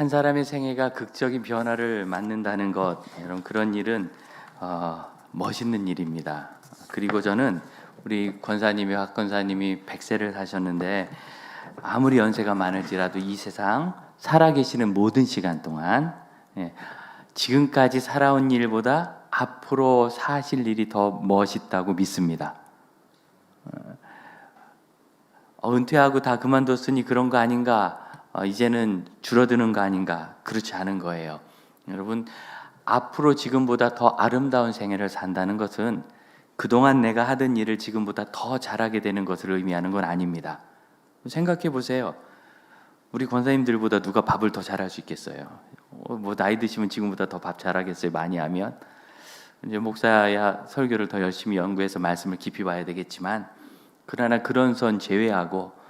한 사람의 생애가 극적인 변화를 맞는다는 것, 여러분 그런 일은 멋있는 일입니다. 그리고 저는 우리 권사님이 박 권사님이 100세를 사셨는데 아무리 연세가 많을지라도 이 세상 살아계시는 모든 시간 동안 지금까지 살아온 일보다 앞으로 사실 일이 더 멋있다고 믿습니다. 은퇴하고 다 그만뒀으니 그런 거 아닌가? 이제는 줄어드는 거 아닌가? 그렇지 않은 거예요. 여러분, 앞으로 지금보다 더 아름다운 생애를 산다는 것은 그동안 내가 하던 일을 지금보다 더 잘하게 되는 것을 의미하는 건 아닙니다. 생각해 보세요. 우리 권사님들보다 누가 밥을 더 잘할 수 있겠어요? 뭐 나이 드시면 지금보다 더 밥 잘하겠어요? 많이 하면. 이제 목사야 설교를 더 열심히 연구해서 말씀을 깊이 봐야 되겠지만, 그러나 그런 선 제외하고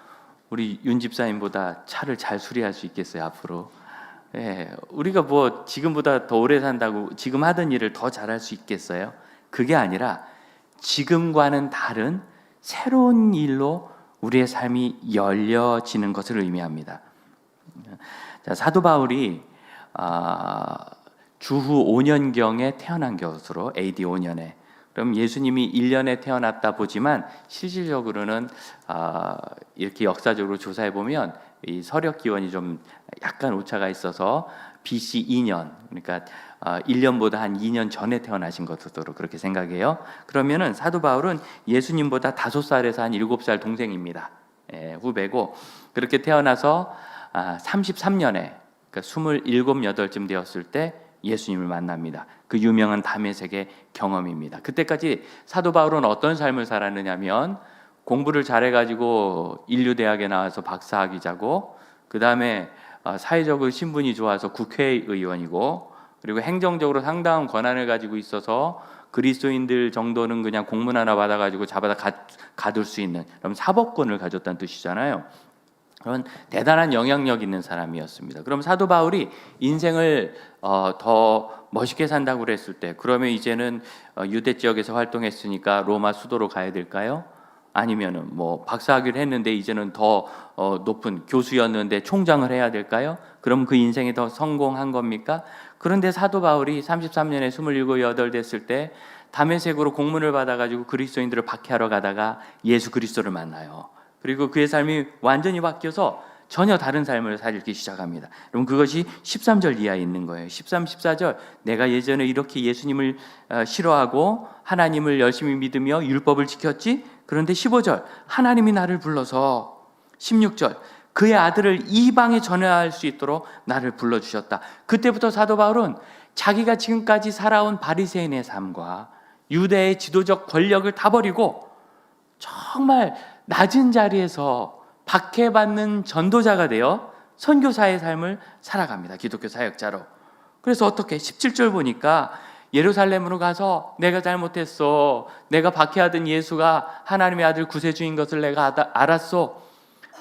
우리 윤 집사님보다 차를 잘 수리할 수 있겠어요? 앞으로. 우리가 뭐 지금보다 더 오래 산다고 지금 하던 일을 더 잘할 수 있겠어요? 그게 아니라 지금과는 다른 새로운 일로 우리의 삶이 열려지는 것을 의미합니다. 자, 사도 바울이 주후 5년경에 태어난 것으로 AD 5년에, 그럼 예수님이 1년에 태어났다 보지만 실질적으로는 이렇게 역사적으로 조사해 보면 이 서력 기원이 좀 약간 오차가 있어서 BC 2년, 그러니까 1년보다 한 2년 전에 태어나신 것으로 그렇게 생각해요. 그러면은 사도 바울은 예수님보다 5살에서 한 7살 동생입니다. 후배고, 그렇게 태어나서 33년에, 그러니까 27, 8쯤 되었을 때 예수님을 만납니다. 그 유명한 다메섹의 경험입니다. 그때까지 사도 바울은 어떤 삶을 살았느냐면, 공부를 잘해가지고 인류대학에 나와서 박사학위자고, 그 다음에 사회적으로 신분이 좋아서 국회의원이고, 그리고 행정적으로 상당한 권한을 가지고 있어서 그리스도인들 정도는 그냥 공문 하나 받아가지고 잡아다 가둘 수 있는, 그럼 사법권을 가졌다는 뜻이잖아요. 그런 대단한 영향력 있는 사람이었습니다. 그럼 사도 바울이 인생을 더 멋있게 산다고 그랬을 때, 그러면 이제는 유대 지역에서 활동했으니까 로마 수도로 가야 될까요? 아니면은 뭐 박사학위를 했는데 이제는 더 높은 교수였는데 총장을 해야 될까요? 그럼 그 인생이 더 성공한 겁니까? 그런데 사도 바울이 33년에 27, 8 됐을 때 다메섹으로 공문을 받아가지고 그리스도인들을 박해하러 가다가 예수 그리스도를 만나요. 그리고 그의 삶이 완전히 바뀌어서 전혀 다른 삶을 살기 시작합니다. 그럼 그것이 13절 이하에 있는 거예요. 13, 14절, 내가 예전에 이렇게 예수님을 싫어하고 하나님을 열심히 믿으며 율법을 지켰지? 그런데 15절, 하나님이 나를 불러서, 16절, 그의 아들을 이방에 전할 수 있도록 나를 불러주셨다. 그때부터 사도 바울은 자기가 지금까지 살아온 바리새인의 삶과 유대의 지도적 권력을 다 버리고 정말 낮은 자리에서 박해받는 전도자가 되어 선교사의 삶을 살아갑니다. 기독교 사역자로. 그래서 어떻게 17절 보니까 예루살렘으로 가서 내가 잘못했어, 내가 박해하던 예수가 하나님의 아들 구세주인 것을 내가 알았어,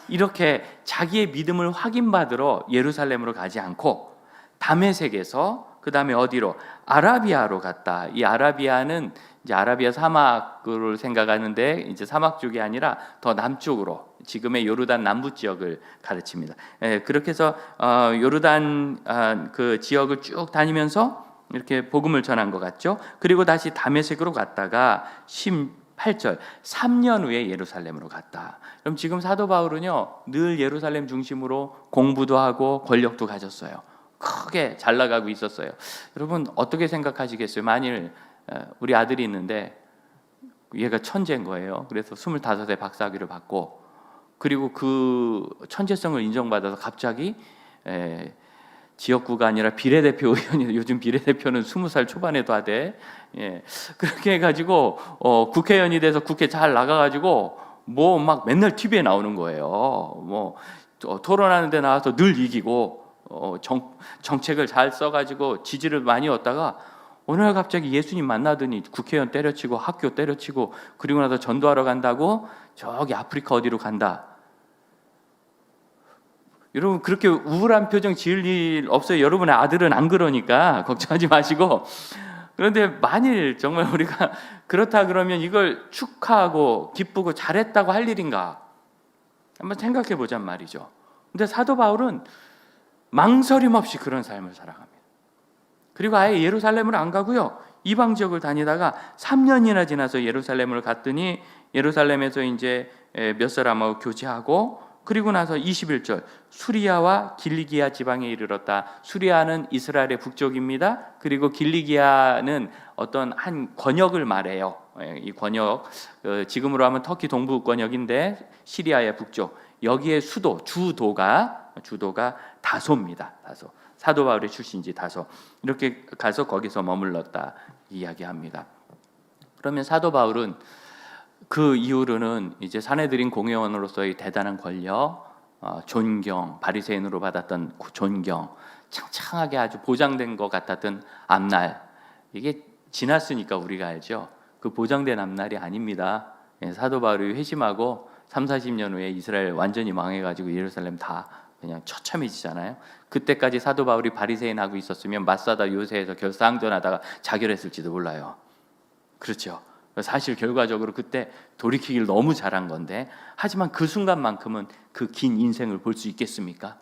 이렇게 자기의 믿음을 확인받으러 예루살렘으로 가지 않고 다메섹에서 그 다음에 어디로? 아라비아로 갔다. 이 아라비아는 이제 아라비아 사막을 생각하는데 이제 사막 쪽이 아니라 더 남쪽으로, 지금의 요르단 남부 지역을 가르칩니다. 그렇게 해서 요르단 그 지역을 쭉 다니면서 이렇게 복음을 전한 것 같죠. 그리고 다시 다메섹으로 갔다가 18절 3년 후에 예루살렘으로 갔다. 그럼 지금 사도 바울은요 늘 예루살렘 중심으로 공부도 하고 권력도 가졌어요. 크게 잘 나가고 있었어요. 여러분 어떻게 생각하시겠어요? 만일 우리 아들이 있는데 얘가 천재인 거예요. 그래서 25세 박사학위를 받고, 그리고 그 천재성을 인정받아서 갑자기 지역구가 아니라 비례대표 의원이, 요즘 비례대표는 20살 초반에도 하대. 그렇게 해가지고 국회의원이 돼서 국회 잘 나가가지고 뭐 막 맨날 TV에 나오는 거예요. 뭐 토론하는 데 나와서 늘 이기고 정책을 잘 써가지고 지지를 많이 얻다가 어느 날 갑자기 예수님 만나더니 국회의원 때려치고 학교 때려치고, 그리고 나서 전도하러 간다고 저기 아프리카 어디로 간다. 여러분 그렇게 우울한 표정 지을 일 없어요. 여러분의 아들은 안 그러니까 걱정하지 마시고. 그런데 만일 정말 우리가 그렇다 그러면 이걸 축하하고 기쁘고 잘했다고 할 일인가 한번 생각해 보잔 말이죠. 근데 사도 바울은 망설임 없이 그런 삶을 살아갑니다. 그리고 아예 예루살렘을 안 가고요, 이방 지역을 다니다가 3년이나 지나서 예루살렘을 갔더니 예루살렘에서 이제 몇 사람하고 교제하고, 그리고 나서 21절, 수리아와 길리기아 지방에 이르렀다. 수리아는 이스라엘의 북쪽입니다. 그리고 길리기아는 어떤 한 권역을 말해요. 이 권역, 지금으로 하면 터키 동부 권역인데 시리아의 북쪽, 여기에 주도가 다소입니다. 다소. 사도 바울의 출신지 다소. 이렇게 가서 거기서 머물렀다 이야기합니다. 그러면 사도 바울은 그 이후로는 이제 사내들인 공회원으로서의 대단한 권력, 존경, 바리새인으로 받았던 존경, 창창하게 아주 보장된 것 같았던 앞날, 이게 지났으니까 우리가 알죠. 그 보장된 앞날이 아닙니다. 사도 바울이 회심하고 30-40년 후에 이스라엘 완전히 망해가지고 예루살렘 다 그냥 처참해지잖아요. 그때까지 사도 바울이 바리새인하고 있었으면 마사다 요새에서 결사항전하다가 자결했을지도 몰라요. 그렇죠. 사실 결과적으로 그때 돌이키길 너무 잘한 건데, 하지만 그 순간만큼은 그 긴 인생을 볼 수 있겠습니까?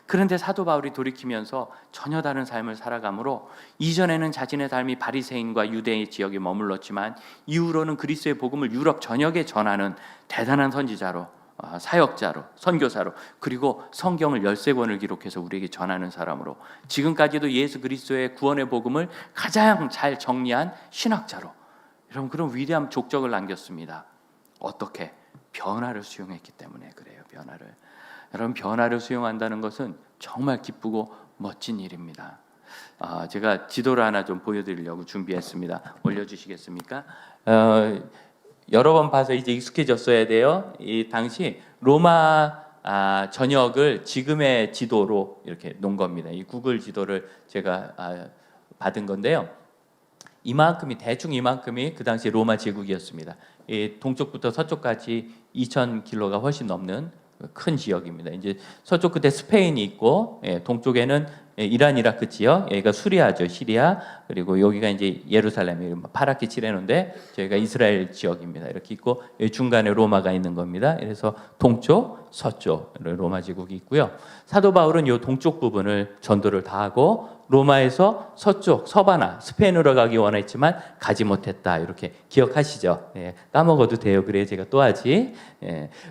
그런데 사도 바울이 돌이키면서 전혀 다른 삶을 살아가므로, 이전에는 자신의 삶이 바리새인과 유대의 지역에 머물렀지만 이후로는 그리스도의 복음을 유럽 전역에 전하는 대단한 선지자로, 사역자로, 선교사로, 그리고 성경을 13권을 기록해서 우리에게 전하는 사람으로, 지금까지도 예수 그리스도의 구원의 복음을 가장 잘 정리한 신학자로, 여러분 그런 위대한 족적을 남겼습니다. 어떻게? 변화를 수용했기 때문에 그래요. 변화를. 여러분 변화를 수용한다는 것은 정말 기쁘고 멋진 일입니다. 제가 지도를 하나 좀 보여드리려고 준비했습니다. 올려주시겠습니까? 여러 번 봐서 이제 익숙해졌어야 돼요. 이 당시 로마 전역을 지금의 지도로 이렇게 놓은 겁니다. 이 구글 지도를 제가 받은 건데요. 대충 이만큼이 그 당시 로마 제국이었습니다. 이 동쪽부터 서쪽까지 2,000km가 훨씬 넘는 큰 지역입니다. 이제 서쪽 끝에 스페인이 있고, 동쪽에는 이란, 이라크 지역, 여기가 수리아죠, 시리아, 그리고 여기가 이제 예루살렘이 파랗게 칠해놓은데 저희가 이스라엘 지역입니다. 이렇게 있고, 여기 중간에 로마가 있는 겁니다. 그래서 동쪽, 서쪽 로마 제국이 있고요. 사도 바울은 이 동쪽 부분을 전도를 다 하고, 로마에서 서쪽, 서바나, 스페인으로 가기 원했지만 가지 못했다. 이렇게 기억하시죠? 까먹어도 돼요. 그래 제가 또 하지.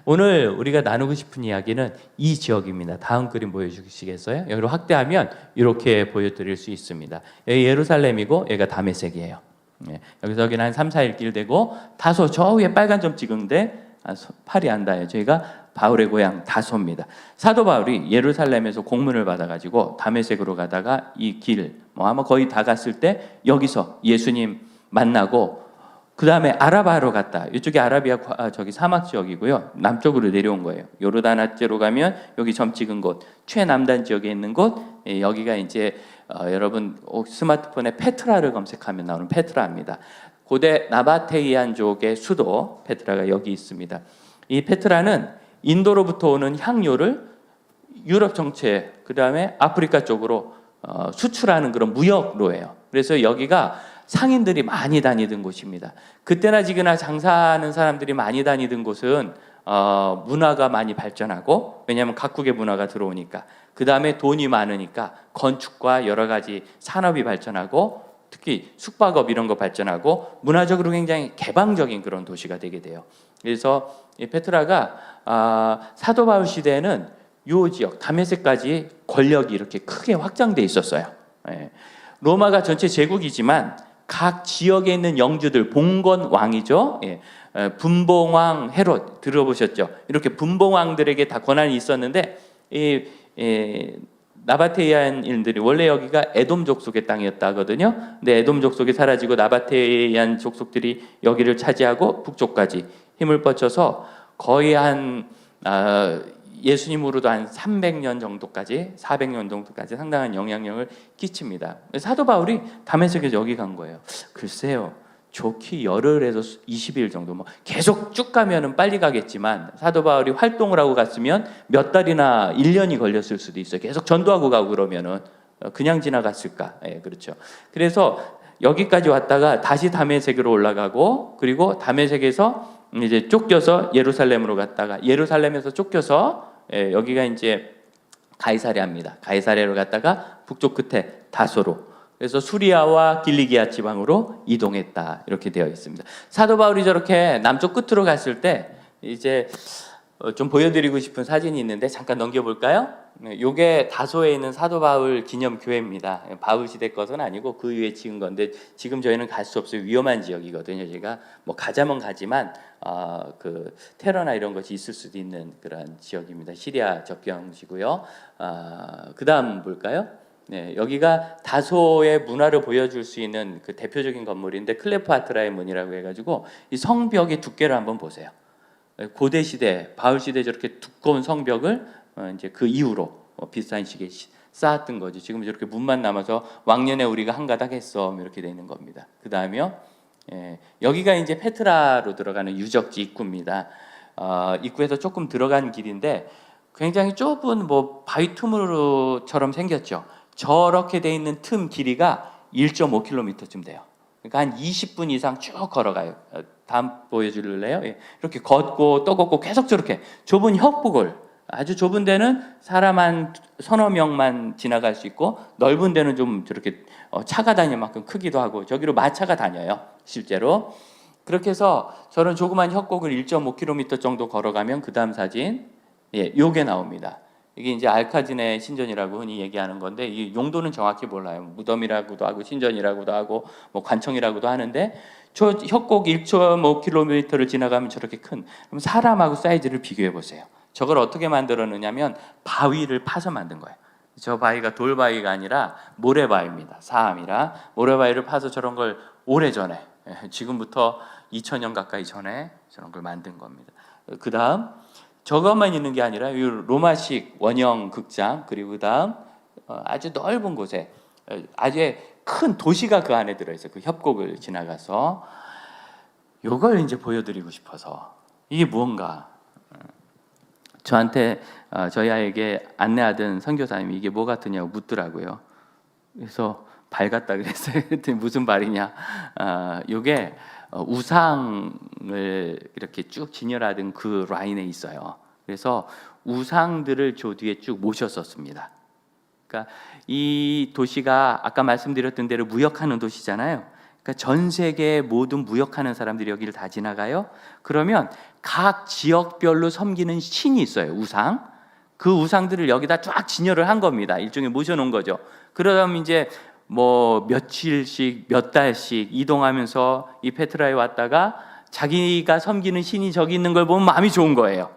오늘 우리가 나누고 싶은 이야기는 이 지역입니다. 다음 그림 보여주시겠어요? 여기로 확대하면 이렇게 보여드릴 수 있습니다. 여기 예루살렘이고 여기가 다메섹이에요. 여기서 여기는 한 3-4일 길 되고, 다소 저 위에 빨간 점 찍은데 팔이 안 닿아요. 저희가 바울의 고향 다소입니다. 사도 바울이 예루살렘에서 공문을 받아가지고 다메섹으로 가다가 이 길, 아마 거의 다 갔을 때 여기서 예수님 만나고, 그 다음에 아라바로 갔다. 이쪽이 아라비아 저기 사막 지역이고요. 남쪽으로 내려온 거예요. 요르단아째로 가면 여기 점 찍은 곳, 최남단 지역에 있는 곳, 여기가 이제 여러분 스마트폰에 페트라를 검색하면 나오는 페트라입니다. 고대 나바테이안족의 수도 페트라가 여기 있습니다. 이 페트라는 인도로부터 오는 향료를 유럽 정체, 그 다음에 아프리카 쪽으로 수출하는 그런 무역로예요. 그래서 여기가 상인들이 많이 다니던 곳입니다. 그때나 지금이나 장사하는 사람들이 많이 다니던 곳은 문화가 많이 발전하고, 왜냐하면 각국의 문화가 들어오니까, 그 다음에 돈이 많으니까 건축과 여러 가지 산업이 발전하고, 특히 숙박업 이런 거 발전하고, 문화적으로 굉장히 개방적인 그런 도시가 되게 돼요. 그래서 이 페트라가 사도 바울 시대에는 이 지역 다메섹까지 권력이 이렇게 크게 확장돼 있었어요. 로마가 전체 제국이지만 각 지역에 있는 영주들, 봉건 왕이죠. 분봉왕 헤롯 들어보셨죠? 이렇게 분봉왕들에게 다 권한이 있었는데, 나바테이안인들이 원래 여기가 에돔 족속의 땅이었다거든요. 근데 에돔 족속이 사라지고 나바테이안 족속들이 여기를 차지하고 북쪽까지 힘을 뻗쳐서 거의 한 예수님으로도 한 300년 정도까지, 400년 정도까지 상당한 영향력을 끼칩니다. 사도 바울이 다메섹에서 여기 간 거예요. 글쎄요, 좋기 열흘에서 20일 정도, 계속 쭉 가면은 빨리 가겠지만 사도 바울이 활동을 하고 갔으면 몇 달이나 1년이 걸렸을 수도 있어요. 계속 전도하고 가고 그러면은 그냥 지나갔을까? 그렇죠. 그래서 여기까지 왔다가 다시 다메섹으로 올라가고, 그리고 다메섹에서 이제 쫓겨서 예루살렘으로 갔다가, 예루살렘에서 쫓겨서 여기가 이제 가이사랴입니다. 가이사랴로 갔다가 북쪽 끝에 다소로, 그래서 수리아와 길리기아 지방으로 이동했다 이렇게 되어 있습니다. 사도 바울이 저렇게 남쪽 끝으로 갔을 때 이제 좀 보여드리고 싶은 사진이 있는데 잠깐 넘겨볼까요? 이게 다소에 있는 사도 바울 기념 교회입니다. 바울 시대 것은 아니고 그 위에 지은 건데 지금 저희는 갈 수 없어요. 위험한 지역이거든요. 제가 뭐 가자면 가지만 그 테러나 이런 것이 있을 수도 있는 그런 지역입니다. 시리아 접경지고요. 그다음 볼까요? 네, 여기가 다소의 문화를 보여줄 수 있는 그 대표적인 건물인데 클레오파트라의 문이라고 해가지고 이 성벽의 두께를 한번 보세요. 고대 시대, 바울 시대 저렇게 두꺼운 성벽을 이제 그 이후로 비슷한 시기에 쌓았던 거죠. 지금 저렇게 문만 남아서 왕년에 우리가 한 가닥 했어 이렇게 되는 겁니다. 그 다음에요, 여기가 이제 페트라로 들어가는 유적지 입구입니다. 입구에서 조금 들어간 길인데 굉장히 좁은 뭐 바위 틈으로처럼 생겼죠. 저렇게 돼 있는 틈 길이가 1.5km쯤 돼요. 그러니까 한 20분 이상 쭉 걸어가요. 다음 보여줄래요? 이렇게 걷고 또 걷고 계속 저렇게 좁은 협곡을, 아주 좁은 데는 사람 한 서너 명만 지나갈 수 있고 넓은 데는 좀 저렇게 차가 다닐 만큼 크기도 하고 저기로 마차가 다녀요 실제로. 그렇게 해서 저런 조그만 협곡을 1.5km 정도 걸어가면 그 다음 사진, 요게 나옵니다. 이게 이제 알카지네 신전이라고 흔히 얘기하는 건데 이 용도는 정확히 몰라요. 무덤이라고도 하고 신전이라고도 하고 뭐 관청이라고도 하는데 저 협곡 1.5km를 지나가면 저렇게 큰, 그럼 사람하고 사이즈를 비교해 보세요. 저걸 어떻게 만들었느냐면 바위를 파서 만든 거예요. 저 바위가 돌바위가 아니라 모래바위입니다. 사암이라 모래바위를 파서 저런 걸 오래전에, 지금부터 2000년 가까이 전에 저런 걸 만든 겁니다. 그 다음 저것만 있는 게 아니라 이 로마식 원형 극장, 그리고 그 다음 아주 넓은 곳에 아주 큰 도시가 그 안에 들어있어요. 그 협곡을 지나가서 이걸 이제 보여드리고 싶어서. 이게 무언가 저한테 저희 아이에게 안내하던 선교사님이 이게 뭐 같으냐고 묻더라고요. 그래서 발 같다 그랬어요. 무슨 발이냐? 이게 우상을 이렇게 쭉 진열하던 그 라인에 있어요. 그래서 우상들을 저 뒤에 쭉 모셨었습니다. 그러니까 이 도시가 아까 말씀드렸던 대로 무역하는 도시잖아요. 그러니까 전 세계 모든 무역하는 사람들이 여기를 다 지나가요. 그러면 각 지역별로 섬기는 신이 있어요. 우상. 그 우상들을 여기다 쫙 진열을 한 겁니다. 일종의 모셔놓은 거죠. 그러면 이제 뭐 며칠씩 몇 달씩 이동하면서 이 페트라에 왔다가 자기가 섬기는 신이 저기 있는 걸 보면 마음이 좋은 거예요.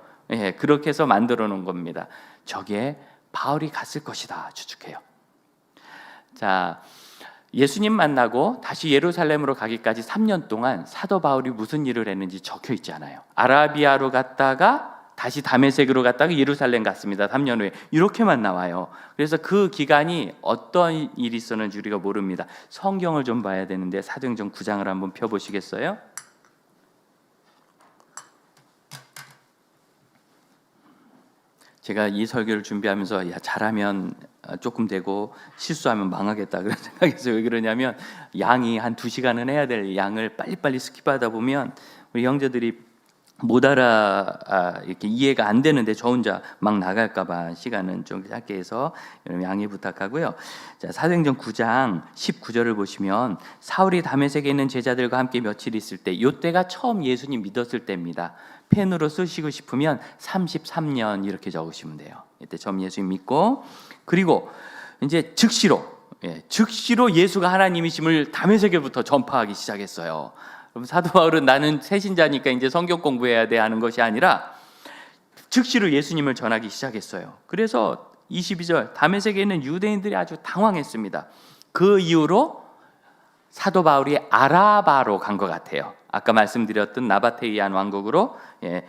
그렇게 해서 만들어 놓은 겁니다. 저게 바울이 갔을 것이다 추측해요. 자, 예수님 만나고 다시 예루살렘으로 가기까지 3년 동안 사도 바울이 무슨 일을 했는지 적혀 있지 않아요. 아라비아로 갔다가 다시 다메섹으로 갔다가 예루살렘 갔습니다. 3년 후에 이렇게만 나와요. 그래서 그 기간이 어떤 일이 있었는지 우리가 모릅니다. 성경을 좀 봐야 되는데 사도행전 9장을 한번 펴보시겠어요? 제가 이 설교를 준비하면서 잘하면 조금 되고 실수하면 망하겠다 그런 생각했어요. 왜 그러냐면 양이 한 2시간은 해야 될 양을 빨리빨리 스킵하다 보면 우리 형제들이 못 이렇게 이해가 안 되는데 저 혼자 막 나갈까봐 시간은 좀 짧게 해서 여러분 양해 부탁하고요. 자, 사도행전 9장 19절을 보시면 사울이 다메섹에 있는 제자들과 함께 며칠 있을 때, 이때가 처음 예수님 믿었을 때입니다. 펜으로 쓰시고 싶으면 33년 이렇게 적으시면 돼요. 이때 처음 예수님 믿고, 그리고 이제 즉시로 예수가 하나님이심을 다메섹에부터 전파하기 시작했어요. 그럼 사도 바울은 나는 새신자니까 이제 성경 공부해야 돼 하는 것이 아니라 즉시로 예수님을 전하기 시작했어요. 그래서 22절 다메섹에 있는 유대인들이 아주 당황했습니다. 그 이후로 사도 바울이 아라바로 간 것 같아요. 아까 말씀드렸던 나바테이안 왕국으로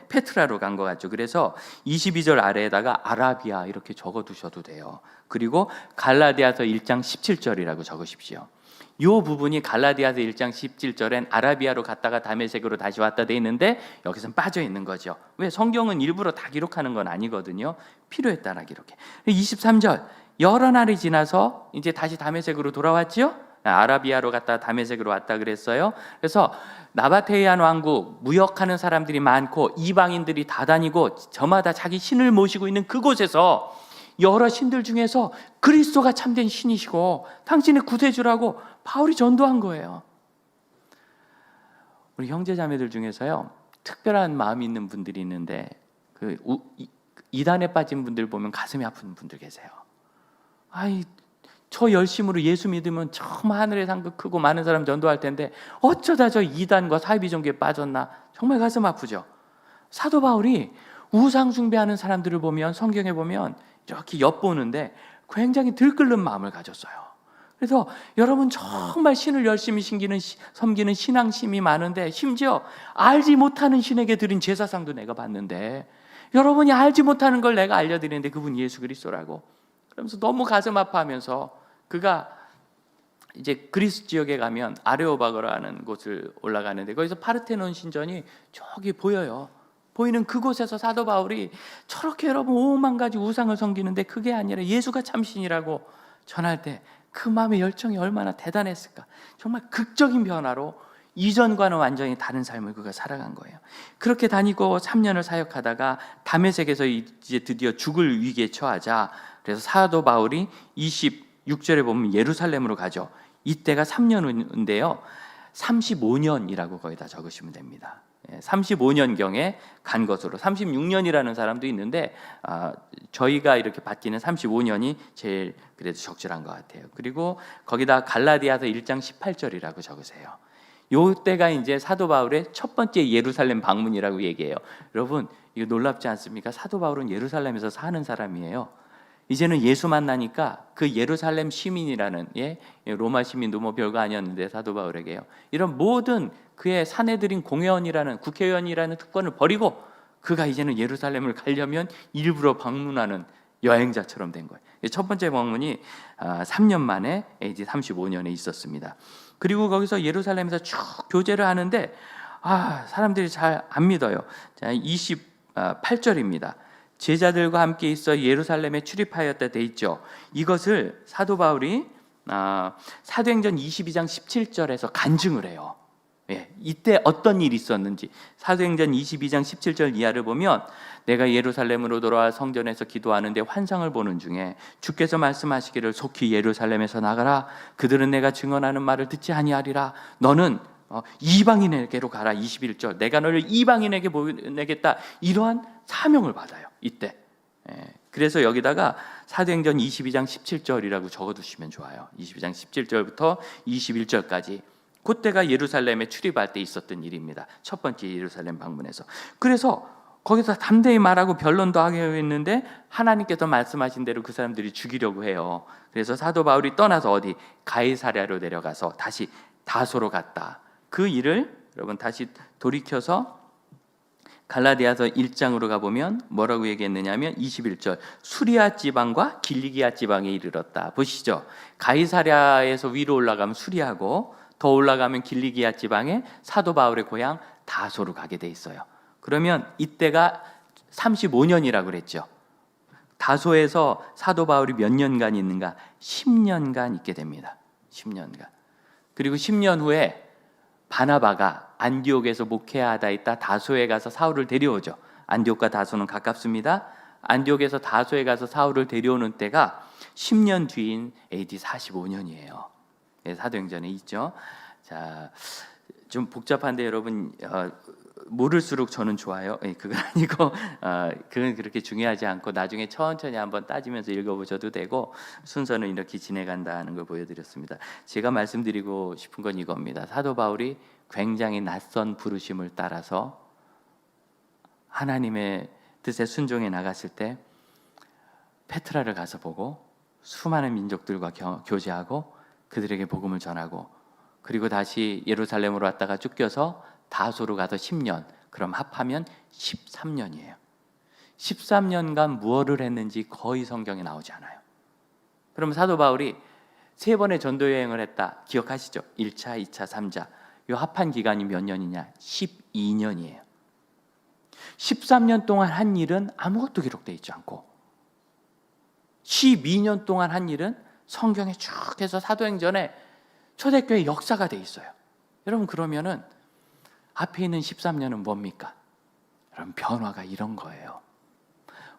페트라로 간 것 같죠. 그래서 22절 아래에다가 아라비아 이렇게 적어두셔도 돼요. 그리고 갈라디아서 1장 17절이라고 적으십시오. 이 부분이 갈라디아서 1장 17절엔 아라비아로 갔다가 다메섹으로 다시 왔다 돼 있는데 여기서는 빠져 있는 거죠. 왜? 성경은 일부러 다 기록하는 건 아니거든요. 필요에 따라 기록해. 23절 여러 날이 지나서 이제 다시 다메섹으로 돌아왔죠. 아라비아로 갔다가 다메섹으로 왔다 그랬어요. 그래서 나바테이안 왕국 무역하는 사람들이 많고 이방인들이 다 다니고 저마다 자기 신을 모시고 있는 그곳에서 여러 신들 중에서 그리스도가 참된 신이시고 당신의 구세주라고 바울이 전도한 거예요. 우리 형제자매들 중에서요, 특별한 마음이 있는 분들이 있는데 이단에 빠진 분들 보면 가슴이 아픈 분들 계세요. 저 열심으로 예수 믿으면 정말 하늘의 상급 크고 많은 사람 전도할 텐데 어쩌다 저 이단과 사이비 종교에 빠졌나, 정말 가슴 아프죠. 사도 바울이 우상 숭배하는 사람들을 보면, 성경에 보면 이렇게 엿보는데 굉장히 들끓는 마음을 가졌어요. 그래서 여러분 정말 신을 열심히 섬기는 신앙심이 많은데, 심지어 알지 못하는 신에게 드린 제사상도 내가 봤는데, 여러분이 알지 못하는 걸 내가 알려드리는데 그분 예수 그리스도라고. 그러면서 너무 가슴 아파하면서 그가 이제 그리스 지역에 가면 아레오바고라는 곳을 올라가는데, 거기서 파르테논 신전이 저기 보여요. 보이는 그곳에서 사도 바울이 저렇게 여러분 5만 가지 우상을 섬기는데 그게 아니라 예수가 참신이라고 전할 때 그 마음의 열정이 얼마나 대단했을까. 정말 극적인 변화로 이전과는 완전히 다른 삶을 그가 살아간 거예요. 그렇게 다니고 3년을 사역하다가 다메섹에서 이제 드디어 죽을 위기에 처하자, 그래서 사도 바울이 26절에 보면 예루살렘으로 가죠. 이때가 3년인데요 35년이라고 거기다 적으시면 됩니다. 35년경에 간 것으로, 36년이라는 사람도 있는데 저희가 이렇게 받기는 35년이 제일 그래도 적절한 것 같아요. 그리고 거기다 갈라디아서 1장 18절이라고 적으세요. 요때가 이제 사도 바울의 첫 번째 예루살렘 방문이라고 얘기해요. 여러분 이거 놀랍지 않습니까? 사도 바울은 예루살렘에서 사는 사람이에요. 이제는 예수 만나니까 그 예루살렘 시민이라는, 로마 시민도 뭐 별거 아니었는데 사도 바울에게요, 이런 모든 그의 사내들인 공회원이라는, 국회의원이라는 특권을 버리고 그가 이제는 예루살렘을 가려면 일부러 방문하는 여행자처럼 된 거예요. 첫 번째 방문이 3년 만에 AD 35년에 있었습니다. 그리고 거기서 예루살렘에서 쭉 교제를 하는데 사람들이 잘 안 믿어요. 자, 28절입니다. 제자들과 함께 있어 예루살렘에 출입하였다 돼 있죠. 이것을 사도 바울이 사도행전 22장 17절에서 간증을 해요. 이때 어떤 일이 있었는지 사도행전 22장 17절 이하를 보면, 내가 예루살렘으로 돌아와 성전에서 기도하는데 환상을 보는 중에 주께서 말씀하시기를 속히 예루살렘에서 나가라. 그들은 내가 증언하는 말을 듣지 아니하리라. 너는 이방인에게로 가라. 21절 내가 너를 이방인에게 보내겠다. 이러한 사명을 받아요. 이때. 그래서 여기다가 사도행전 22장 17절이라고 적어두시면 좋아요. 22장 17절부터 21절까지 그때가 예루살렘에 출입할 때 있었던 일입니다. 첫 번째 예루살렘 방문에서. 그래서 거기서 담대히 말하고 변론도 하게 했는데 하나님께서 말씀하신 대로 그 사람들이 죽이려고 해요. 그래서 사도 바울이 떠나서 어디 가이사랴로 내려가서 다시 다소로 갔다. 그 일을 여러분 다시 돌이켜서 갈라디아서 1장으로 가보면 뭐라고 얘기했느냐면 21절 수리아 지방과 길리기아 지방에 이르렀다. 보시죠. 가이사랴에서 위로 올라가면 수리아고 더 올라가면 길리기아 지방에 사도 바울의 고향 다소로 가게 돼 있어요. 그러면 이때가 35년이라고 그랬죠. 다소에서 사도 바울이 몇 년간 있는가? 10년간 있게 됩니다. 10년간. 그리고 10년 후에 바나바가 안디옥에서 목회하다 있다 다소에 가서 사울을 데려오죠. 안디옥과 다소는 가깝습니다. 안디옥에서 다소에 가서 사울을 데려오는 때가 10년 뒤인 AD 45년이에요. 사도행전에 있죠. 자, 좀 복잡한데 여러분 모를수록 저는 좋아요. 그건 아니고 그건 그렇게 중요하지 않고 나중에 천천히 한번 따지면서 읽어보셔도 되고 순서는 이렇게 지내간다는 걸 보여드렸습니다. 제가 말씀드리고 싶은 건 이겁니다. 사도 바울이 굉장히 낯선 부르심을 따라서 하나님의 뜻에 순종해 나갔을 때 페트라를 가서 보고 수많은 민족들과 교제하고 그들에게 복음을 전하고, 그리고 다시 예루살렘으로 왔다가 쫓겨서 다소로 가서 10년, 그럼 합하면 13년이에요. 13년간 무엇을 했는지 거의 성경에 나오지 않아요. 그럼 사도 바울이 3번의 전도 여행을 했다. 기억하시죠? 1차, 2차, 3차. 이 합한 기간이 몇 년이냐? 12년이에요. 13년 동안 한 일은 아무것도 기록되어 있지 않고 12년 동안 한 일은 성경에 쭉 해서 사도행전에 초대교회 역사가 돼 있어요. 여러분 그러면은 앞에 있는 13년은 뭡니까? 여러분 변화가 이런 거예요.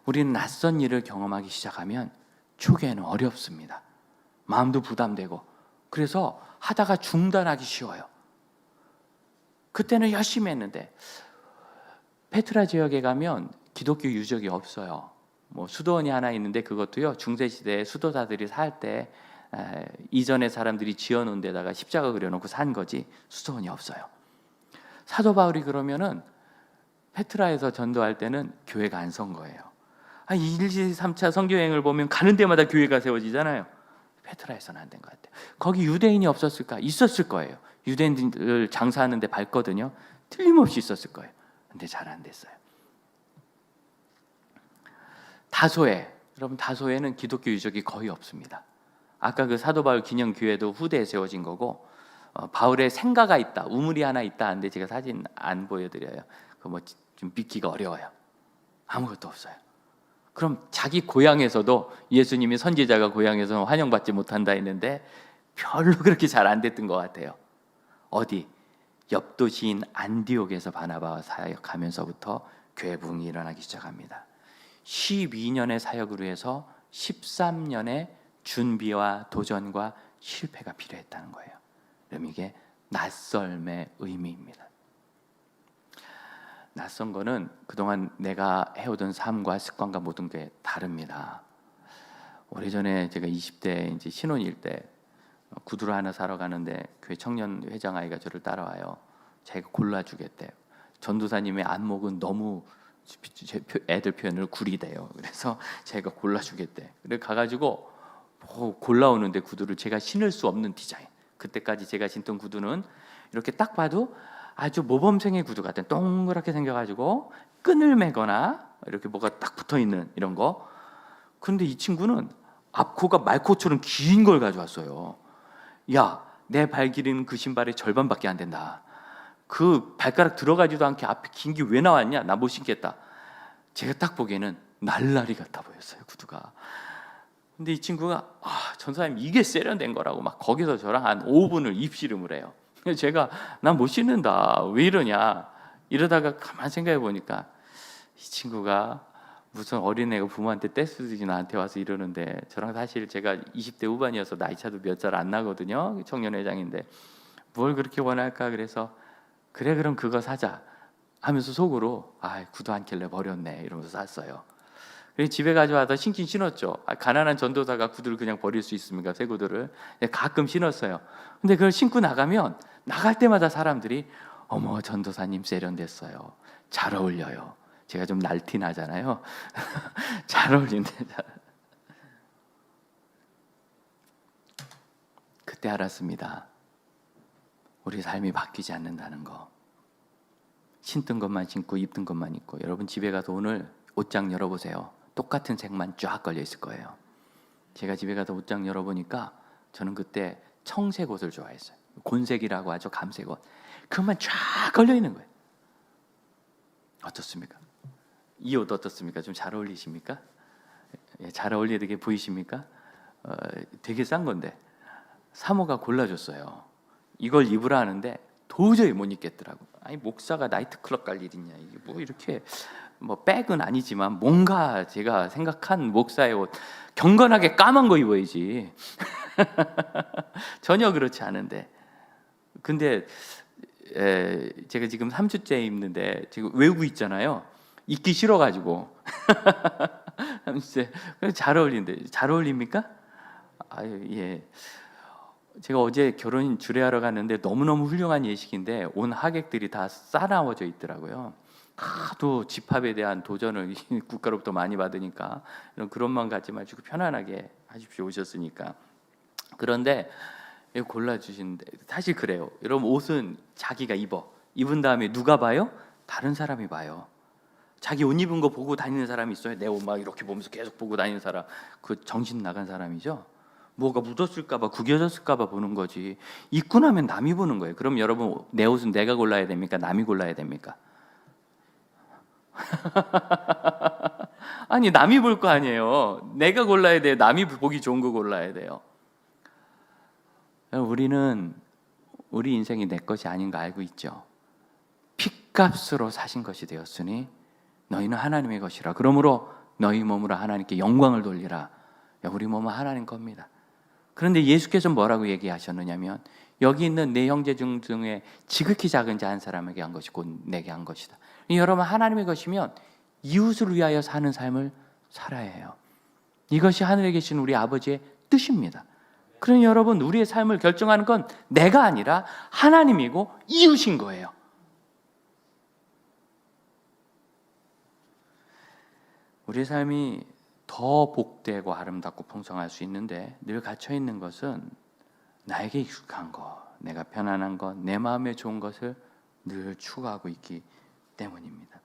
우리는 낯선 일을 경험하기 시작하면 초기에는 어렵습니다. 마음도 부담되고, 그래서 하다가 중단하기 쉬워요. 그때는 열심히 했는데, 페트라 지역에 가면 기독교 유적이 없어요. 뭐 수도원이 하나 있는데 그것도요, 중세시대에 수도사들이 살 때 이전에 사람들이 지어놓은 데다가 십자가 그려놓고 산 거지 수도원이 없어요. 사도 바울이 그러면은 페트라에서 전도할 때는 교회가 안 선 거예요. 1, 2, 3차 선교여행을 보면 가는 데마다 교회가 세워지잖아요. 페트라에서는 안 된 것 같아요. 거기 유대인이 없었을까? 있었을 거예요. 유대인들 장사하는 데 밟거든요. 틀림없이 있었을 거예요. 근데 잘 안 됐어요. 다소에, 여러분, 다소에는 기독교 유적이 거의 없습니다. 아까 그 사도 바울 기념교회도 후대에 세워진 거고, 바울의 생가가 있다, 우물이 하나 있다 하는데 제가 사진 안 보여드려요. 그 뭐 좀 믿기가 어려워요. 아무것도 없어요. 그럼 자기 고향에서도 예수님이 선지자가 고향에서 환영받지 못한다 했는데 별로 그렇게 잘 안 됐던 것 같아요. 어디? 옆 도시인 안디옥에서 바나바와 사역하면서부터 교회 부흥이 일어나기 시작합니다. 12년의 사역으로 해서 13년의 준비와 도전과 실패가 필요했다는 거예요. 그럼 이게 낯설음의 의미입니다. 낯선 거는 그동안 내가 해오던 삶과 습관과 모든 게 다릅니다. 오래전에 제가 20대 이제 신혼일 때 구두를 하나 사러 가는데 교회 청년 회장 아이가 저를 따라와요. 자기가 골라주겠대요. 전도사님의 안목은 너무 애들 표현을 구리대요. 그래서 제가 골라주겠대. 그래 가가지고 골라오는데 구두를 제가 신을 수 없는 디자인. 그때까지 제가 신던 구두는 이렇게 딱 봐도 아주 모범생의 구두 같은 동그랗게 생겨가지고 끈을 매거나 이렇게 뭐가 딱 붙어있는 이런 거. 근데 이 친구는 앞코가 말코처럼 긴 걸 가져왔어요. 야, 내 발 길이는 그 신발의 절반밖에 안 된다. 그 발가락 들어가지도 않게 앞에 긴 게 왜 나왔냐? 나 못 신겠다. 제가 딱 보기에는 날라리 같아 보였어요, 구두가. 근데 이 친구가 전사님 이게 세련된 거라고 막 거기서 저랑 한 5분을 입씨름을 해요. 제가 난 못 신는다, 왜 이러냐 이러다가 가만 생각해 보니까 이 친구가 무슨 어린애가 부모한테 떼쓰듯이 나한테 와서 이러는데, 저랑 사실 제가 20대 후반이어서 나이 차도 몇 살 안 나거든요. 청년회장인데 뭘 그렇게 원할까. 그래서 그래 그럼 그거 사자 하면서 속으로 구두 한 켤레 버렸네 이러면서 샀어요. 그래서 집에 가져와서 신긴 신었죠. 가난한 전도사가 구두를 그냥 버릴 수 있습니까? 새 구두를. 가끔 신었어요. 근데 그걸 신고 나가면 나갈 때마다 사람들이 어머 전도사님 세련됐어요, 잘 어울려요. 제가 좀 날티나잖아요. 잘 어울린대. 그때 알았습니다. 우리 삶이 바뀌지 않는다는 거. 신던 것만 신고 입던 것만 입고. 여러분 집에 가서 오늘 옷장 열어보세요. 똑같은 색만 쫙 걸려 있을 거예요. 제가 집에 가서 옷장 열어보니까 저는 그때 청색 옷을 좋아했어요. 곤색이라고 하죠. 감색 옷. 그것만 쫙 걸려 있는 거예요. 어떻습니까? 이 옷 어떻습니까? 좀 잘 어울리십니까? 잘 어울리게 보이십니까? 되게 싼 건데 사모가 골라줬어요. 이걸 입으라 하는데 도저히 못 입겠더라고. 아니 목사가 나이트클럽 갈 일 있냐, 이게 뭐 이렇게 뭐 백은 아니지만 뭔가 제가 생각한 목사의 옷 경건하게 까만 거 입어야지. 전혀 그렇지 않은데. 근데 제가 지금 3주째 입는데 지금 외우고 있잖아요. 입기 싫어가지고. 3주째. 잘 어울리는데 잘 어울립니까? 아유 예. 제가 어제 결혼 주례하러 갔는데 너무너무 훌륭한 예식인데 온 하객들이 다 싸나워져 있더라고요. 하도 집합에 대한 도전을 국가로부터 많이 받으니까 그런 마음 갖지 마시고 편안하게 하십시오, 오셨으니까. 그런데 골라주시는데 사실 그래요. 여러분 옷은 자기가 입은 다음에 누가 봐요? 다른 사람이 봐요. 자기 옷 입은 거 보고 다니는 사람이 있어요. 내 옷 막 이렇게 보면서 계속 보고 다니는 사람, 그 정신 나간 사람이죠. 뭐가 묻었을까봐, 구겨졌을까봐 보는 거지. 입고 나면 남이 보는 거예요. 그럼 여러분 내 옷은 내가 골라야 됩니까? 남이 골라야 됩니까? 아니 남이 볼 거 아니에요. 내가 골라야 돼요. 남이 보기 좋은 거 골라야 돼요. 우리는 우리 인생이 내 것이 아닌 거 알고 있죠. 핏값으로 사신 것이 되었으니 너희는 하나님의 것이라. 그러므로 너희 몸으로 하나님께 영광을 돌리라. 우리 몸은 하나님 겁니다. 그런데 예수께서 뭐라고 얘기하셨느냐면 여기 있는 내 형제 중에 지극히 작은 자 한 사람에게 한 것이 곧 내게 한 것이다. 여러분, 하나님의 것이면 이웃을 위하여 사는 삶을 살아야 해요. 이것이 하늘에 계신 우리 아버지의 뜻입니다. 그러니 여러분, 우리의 삶을 결정하는 건 내가 아니라 하나님이고 이웃인 거예요. 우리의 삶이 더 복되고 아름답고 풍성할 수 있는데 늘 갇혀있는 것은 나에게 익숙한 것, 내가 편안한 것, 내 마음에 좋은 것을 늘 추구하고 있기 때문입니다.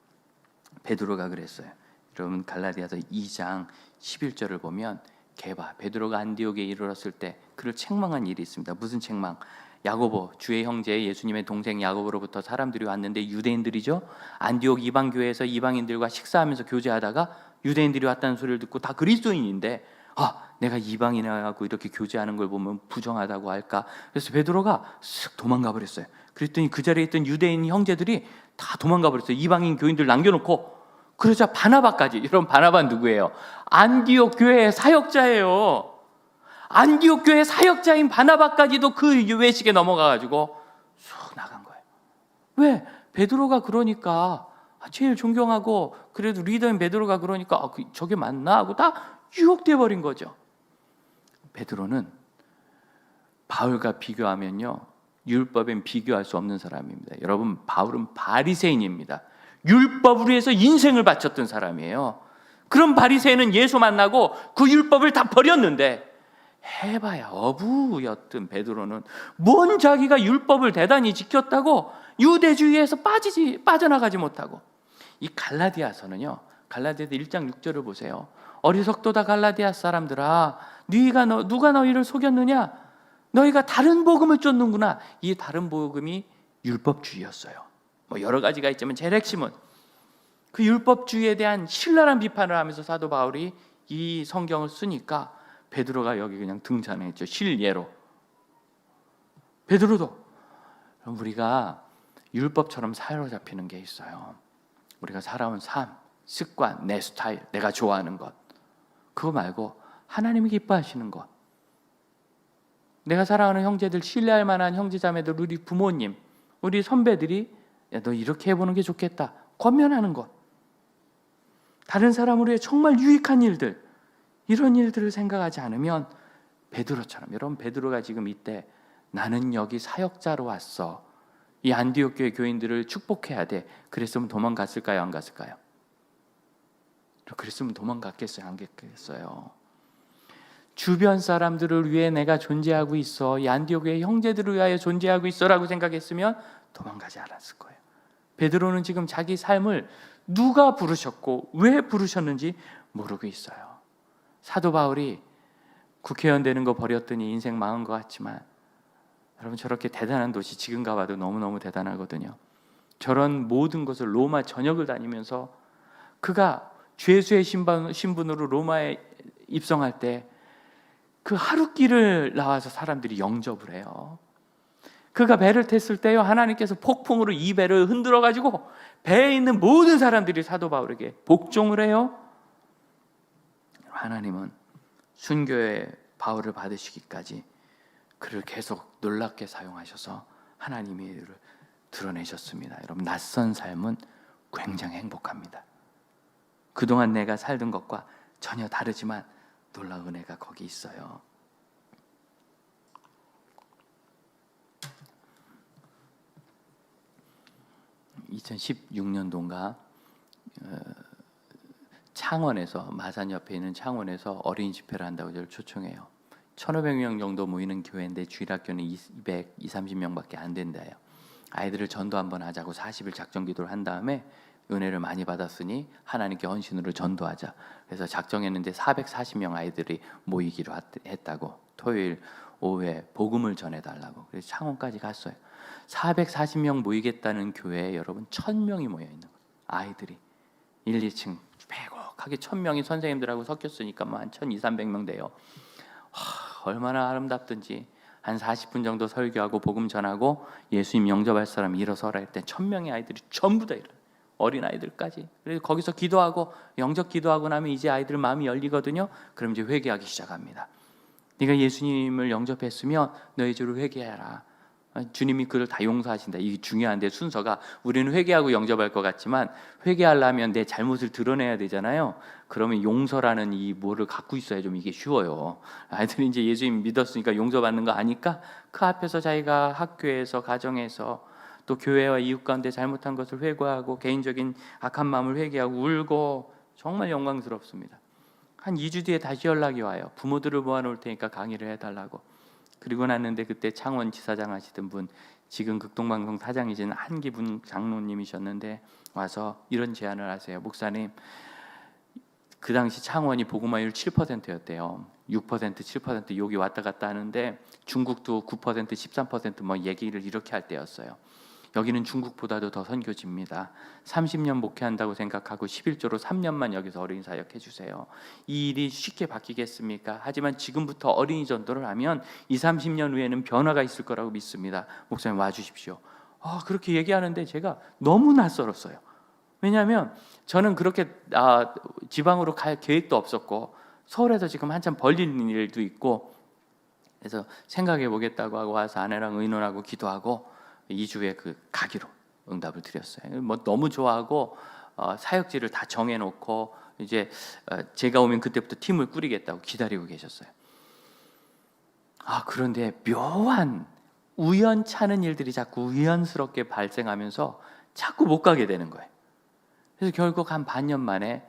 베드로가 그랬어요. 여러분, 갈라디아서 2장 11절을 보면 베드로가 안디옥에 이르렀을 때 그를 책망한 일이 있습니다. 무슨 책망? 야고보, 주의 형제 예수님의 동생 야고보로부터 사람들이 왔는데 유대인들이죠. 안디옥 이방교회에서 이방인들과 식사하면서 교제하다가 유대인들이 왔다는 소리를 듣고 다 그리스도인인데 내가 이방인하고 이렇게 교제하는 걸 보면 부정하다고 할까? 그래서 베드로가 쓱 도망가 버렸어요. 그랬더니 그 자리에 있던 유대인 형제들이 다 도망가 버렸어요. 이방인 교인들 남겨놓고. 그러자 바나바까지. 여러분, 바나바 누구예요? 안디옥 교회의 사역자예요. 안디옥 교회 사역자인 바나바까지도 그 외식에 넘어가가지고 쑥 나간 거예요. 왜? 베드로가 그러니까, 제일 존경하고 그래도 리더인 베드로가 그러니까 저게 맞나 하고 다 유혹돼 버린 거죠. 베드로는 바울과 비교하면요, 율법엔 비교할 수 없는 사람입니다. 여러분, 바울은 바리새인입니다. 율법을 위해서 인생을 바쳤던 사람이에요. 그런 바리새인은 예수 만나고 그 율법을 다 버렸는데 해봐야 어부였던 베드로는 뭔 자기가 율법을 대단히 지켰다고 유대주의에서 빠져나가지 못하고. 이 갈라디아서는요, 갈라디아서 1장 6절을 보세요. 어리석도다 갈라디아 사람들아, 누가 너희를 속였느냐? 너희가 다른 복음을 쫓는구나. 이 다른 복음이 율법주의였어요. 여러 가지가 있지만 제일 핵심은 그 율법주의에 대한 신랄한 비판을 하면서 사도 바울이 이 성경을 쓰니까 베드로가 여기 그냥 등장했죠. 실예로. 베드로도 우리가 율법처럼 사로잡히는 게 있어요. 우리가 살아온 삶, 습관, 내 스타일, 내가 좋아하는 것, 그거 말고 하나님이 기뻐하시는 것, 내가 사랑하는 형제들, 신뢰할 만한 형제자매들, 우리 부모님, 우리 선배들이 너 이렇게 해보는 게 좋겠다 권면하는 것, 다른 사람으로 정말 유익한 일들, 이런 일들을 생각하지 않으면 베드로처럼, 여러분, 베드로가 지금 이때 나는 여기 사역자로 왔어, 이 안디옥 교회 교인들을 축복해야 돼, 그랬으면 도망갔을까요? 안 갔을까요? 그랬으면 도망갔겠어요? 안 갔겠어요? 주변 사람들을 위해 내가 존재하고 있어, 이 안디옥 교회 형제들을 위하여 존재하고 있어라고 생각했으면 도망가지 않았을 거예요. 베드로는 지금 자기 삶을 누가 부르셨고 왜 부르셨는지 모르고 있어요. 사도 바울이 국회의원 되는 거 버렸더니 인생 망한 것 같지만, 여러분, 저렇게 대단한 도시 지금 가봐도 너무너무 대단하거든요. 저런 모든 것을 로마 전역을 다니면서 그가 죄수의 신분으로 로마에 입성할 때 그 하룻길을 나와서 사람들이 영접을 해요. 그가 배를 탔을 때요, 하나님께서 폭풍으로 이 배를 흔들어 가지고 배에 있는 모든 사람들이 사도 바울에게 복종을 해요. 하나님은 순교의 바울을 받으시기까지 그를 계속 놀랍게 사용하셔서 하나님의 일을 드러내셨습니다. 여러분, 낯선 삶은 굉장히 행복합니다. 그동안 내가 살던 것과 전혀 다르지만 놀라운 은혜가 거기 있어요. (2016년도인가) 창원에서, 마산 옆에 있는 창원에서 어린이 집회를 한다고 저를 초청해요. 1,500명 정도 모이는 교회인데 주일학교는 230명밖에 안 된대요. 아이들을 전도 한번 하자고 40일 작정 기도를 한 다음에 은혜를 많이 받았으니 하나님께 헌신으로 전도하자. 그래서 작정했는데 440명 아이들이 모이기로 했다고. 토요일 오후에 복음을 전해달라고. 그래서 창원까지 갔어요. 440명 모이겠다는 교회에 여러분 1,000명이 모여있는 거예요. 아이들이 1, 2층 빼곡하게 1,000명이 선생님들하고 섞였으니까 한 1,200~300명 돼요. 얼마나 아름답든지. 한 40분 정도 설교하고 복음 전하고 예수님 영접할 사람 일어서라 할 때 1,000명의 아이들이 전부 다 일어나요. 어린아이들까지. 그래서 거기서 기도하고 영접 기도하고 나면 이제 아이들 마음이 열리거든요. 그럼 이제 회개하기 시작합니다. 네가 예수님을 영접했으면 너의 죄를 회개해라. 주님이 그를 다 용서하신다. 이게 중요한데, 순서가 우리는 회개하고 영접할 것 같지만 회개하려면 내 잘못을 드러내야 되잖아요. 그러면 용서라는 이 뭐를 갖고 있어야 좀 이게 쉬워요. 아이들이 이제 예수님 믿었으니까 용서받는 거 아니까 그 앞에서 자기가 학교에서, 가정에서, 또 교회와 이웃 가운데 잘못한 것을 회개하고 개인적인 악한 마음을 회개하고 울고, 정말 영광스럽습니다. 한 2주 뒤에 다시 연락이 와요. 부모들을 모아놓을 테니까 강의를 해달라고. 그리고 났는데 그때 창원 지사장 하시던 분, 지금 극동방송 사장이신 한기분 장로님이셨는데 와서 이런 제안을 하세요. 목사님, 그 당시 창원이 복음화율 7%였대요. 6%, 7% 여기 왔다 갔다 하는데 중국도 9%, 13% 뭐 얘기를 이렇게 할 때였어요. 여기는 중국보다도 더 선교지입니다. 30년 목회한다고 생각하고 11조로 3년만 여기서 어린이 사역 해주세요. 이 일이 쉽게 바뀌겠습니까? 하지만 지금부터 어린이 전도를 하면 20, 30년 후에는 변화가 있을 거라고 믿습니다. 목사님 와주십시오. 그렇게 얘기하는데 제가 너무 낯설었어요. 왜냐하면 저는 그렇게 지방으로 갈 계획도 없었고 서울에서 지금 한참 벌리는 일도 있고, 그래서 생각해 보겠다고 하고 와서 아내랑 의논하고 기도하고 2주에 가기로 응답을 드렸어요. 뭐 너무 좋아하고 사역지를 다 정해놓고 이제 제가 오면 그때부터 팀을 꾸리겠다고 기다리고 계셨어요. 그런데 묘한 우연찮은 일들이 자꾸 우연스럽게 발생하면서 자꾸 못 가게 되는 거예요. 그래서 결국 한 반년 만에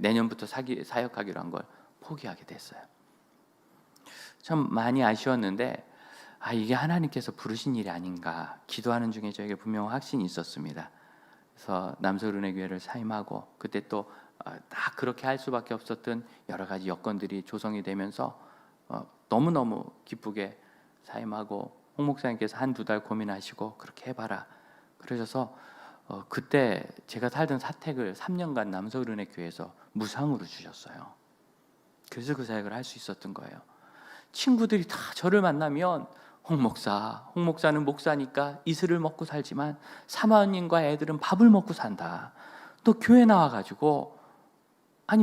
내년부터 사역하기로 한 걸 포기하게 됐어요. 참 많이 아쉬웠는데 이게 하나님께서 부르신 일이 아닌가. 기도하는 중에 저에게 분명 확신이 있었습니다. 그래서 남서은혜교회를 사임하고, 그때 또 다 그렇게 할 수밖에 없었던 여러 가지 여건들이 조성이 되면서 너무너무 기쁘게 사임하고, 홍 목사님께서 한두 달 고민하시고 그렇게 해봐라 그러셔서 그때 제가 살던 사택을 3년간 남서은혜교회에서 무상으로 주셨어요. 그래서 그 사역을 할 수 있었던 거예요. 친구들이 다 저를 만나면 홍 목사는 목사니까 이슬을 먹고 살지만 사모님과 애들은 밥을 먹고 산다. 또 교회 나와가지고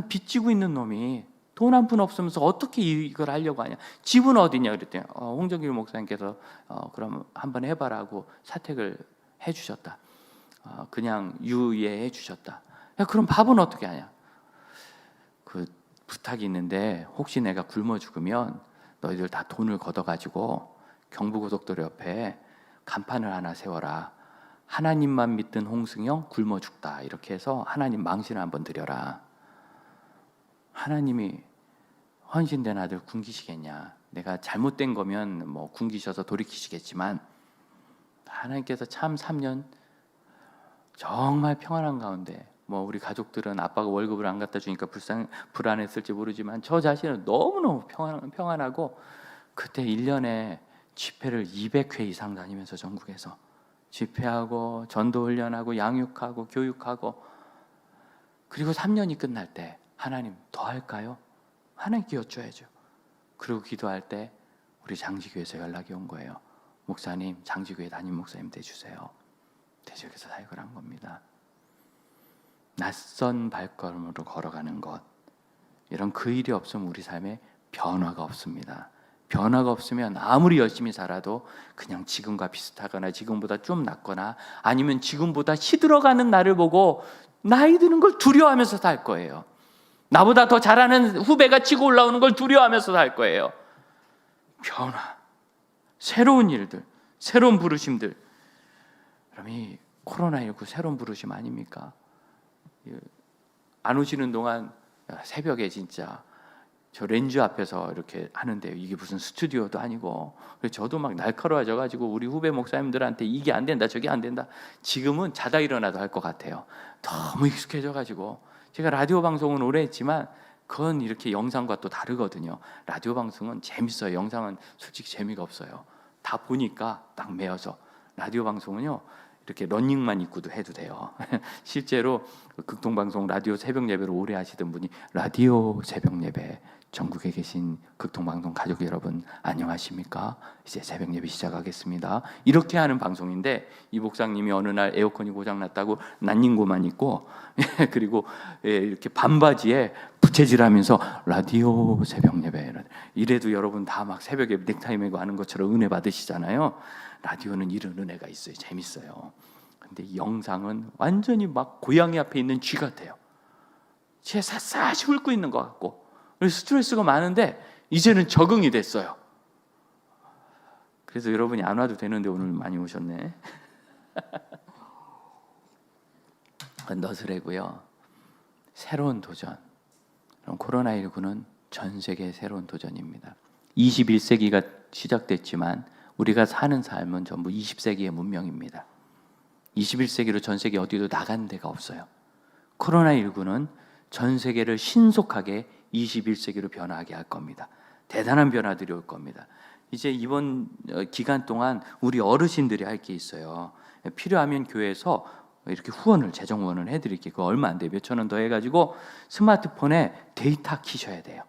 빚지고 있는 놈이 돈 한 푼 없으면서 어떻게 이걸 하려고 하냐. 집은 어디냐 그랬더니 홍정길 목사님께서 그럼 한번 해봐라고 사택을 해주셨다. 그냥 유예해 주셨다. 야, 그럼 밥은 어떻게 하냐. 부탁이 있는데 혹시 내가 굶어 죽으면 너희들 다 돈을 걷어가지고 경부고속도로 옆에 간판을 하나 세워라. 하나님만 믿던 홍승영 굶어 죽다. 이렇게 해서 하나님 망신을 한번 드려라. 하나님이 헌신된 아들 굶기시겠냐. 내가 잘못된 거면 뭐 굶기셔서 돌이키시겠지만 하나님께서 참 3년 정말 평안한 가운데, 뭐 우리 가족들은 아빠가 월급을 안 갖다 주니까 불안했을지 모르지만 저 자신은 너무너무 평안하고, 그때 1년에 집회를 200회 이상 다니면서 전국에서 집회하고 전도 훈련하고 양육하고 교육하고, 그리고 3년이 끝날 때 하나님 더 할까요? 하나님께 여쭤야죠. 그리고 기도할 때 우리 장지교회에서 연락이 온 거예요. 목사님, 장지교회 담임 목사님 돼주세요. 대적에서 사역을 한 겁니다. 낯선 발걸음으로 걸어가는 것, 이런 그 일이 없으면 우리 삶에 변화가 없습니다. 변화가 없으면 아무리 열심히 살아도 그냥 지금과 비슷하거나 지금보다 좀 낫거나 아니면 지금보다 시들어가는 나를 보고 나이 드는 걸 두려워하면서 살 거예요. 나보다 더 잘하는 후배가 치고 올라오는 걸 두려워하면서 살 거예요. 변화, 새로운 일들, 새로운 부르심들. 그럼 이 코로나19 새로운 부르심 아닙니까? 안 오시는 동안 새벽에 진짜 저 렌즈 앞에서 이렇게 하는데요. 이게 무슨 스튜디오도 아니고. 그래서 저도 막 날카로워져가지고 우리 후배 목사님들한테 이게 안 된다, 저게 안 된다. 지금은 자다 일어나도 할 것 같아요. 너무 익숙해져가지고. 제가 라디오 방송은 오래 했지만 그건 이렇게 영상과 또 다르거든요. 라디오 방송은 재밌어요. 영상은 솔직히 재미가 없어요. 다 보니까 딱 매여서. 라디오 방송은요, 이렇게 러닝만 입고도 해도 돼요. 실제로 극동방송 라디오 새벽 예배를 오래 하시던 분이 라디오 새벽 예배 전국에 계신 극동방송 가족 여러분 안녕하십니까? 이제 새벽 예배 시작하겠습니다. 이렇게 하는 방송인데 이 목사님이 어느 날 에어컨이 고장났다고 난닝구만 입고 그리고 이렇게 반바지에 부채질하면서 라디오 새벽 예배 이래도 여러분 다 막 새벽에 넥타이 메고 하는 것처럼 은혜 받으시잖아요. 라디오는 이런 은혜가 있어요. 재밌어요. 근데 영상은 완전히 막 고양이 앞에 있는 쥐 같아요. 쥐에 샅샅이 훑고 있는 것 같고 스트레스가 많은데 이제는 적응이 됐어요. 그래서 여러분이 안 와도 되는데 오늘 많이 오셨네. 너스레고요. 새로운 도전. 그럼 코로나19는 전 세계의 새로운 도전입니다. 21세기가 시작됐지만 우리가 사는 삶은 전부 20세기의 문명입니다. 21세기로 전 세계 어디도 나간 데가 없어요. 코로나19는 전 세계를 신속하게 21세기로 변화하게 할 겁니다. 대단한 변화들이 올 겁니다. 이제 이번 기간 동안 우리 어르신들이 할 게 있어요. 필요하면 교회에서 이렇게 후원을, 재정 후원을 해드릴게요. 그거 얼마 안 돼요. 몇천 원 더 해가지고 스마트폰에 데이터 키셔야 돼요.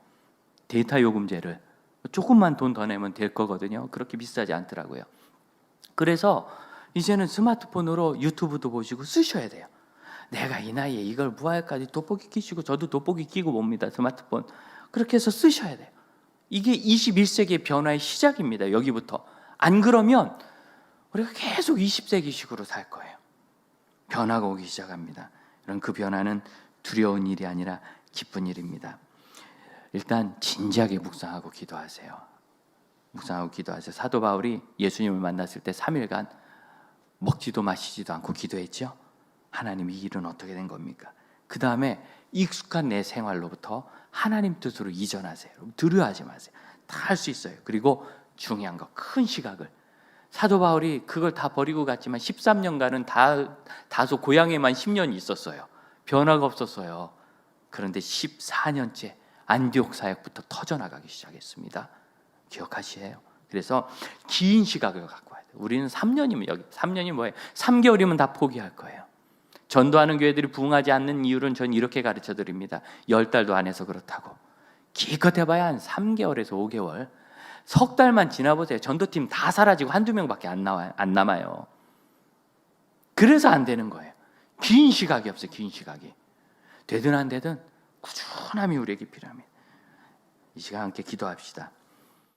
데이터 요금제를 조금만 돈 더 내면 될 거거든요. 그렇게 비싸지 않더라고요. 그래서 이제는 스마트폰으로 유튜브도 보시고 쓰셔야 돼요. 내가 이 나이에 이걸 무할까지 돋보기 끼시고 저도 돋보기 끼고 봅니다. 스마트폰. 그렇게 해서 쓰셔야 돼요. 이게 21세기의 변화의 시작입니다. 여기부터. 안 그러면 우리가 계속 20세기식으로 살 거예요. 변화가 오기 시작합니다. 그럼 그 변화는 두려운 일이 아니라 기쁜 일입니다. 일단 진지하게 묵상하고 기도하세요. 묵상하고 기도하세요. 사도 바울이 예수님을 만났을 때 3일간 먹지도 마시지도 않고 기도했죠. 하나님, 이 일은 어떻게 된 겁니까? 그 다음에 익숙한 내 생활로부터 하나님 뜻으로 이전하세요. 두려워하지 마세요. 다 할 수 있어요. 그리고 중요한 거, 큰 시각을. 사도 바울이 그걸 다 버리고 갔지만 13년간은 다소 고향에만 10년이 있었어요. 변화가 없었어요. 그런데 14년째 안디옥 사역부터 터져나가기 시작했습니다. 기억하시에요? 그래서 긴 시각을 갖고 와야 돼요. 우리는 3년이면 여기 3년이 뭐예요? 3개월이면 다 포기할 거예요. 전도하는 교회들이 부흥하지 않는 이유는 전 이렇게 가르쳐 드립니다. 10달도 안 해서 그렇다고. 기껏 해봐야 한 3개월에서 5개월. 석 달만 지나보세요. 전도팀 다 사라지고 한두 명밖에 안 남아요. 그래서 안 되는 거예요. 긴 시각이 없어요. 긴 시각이. 되든 안 되든 꾸준함이 우리에게 필요합니다. 이 시간 함께 기도합시다.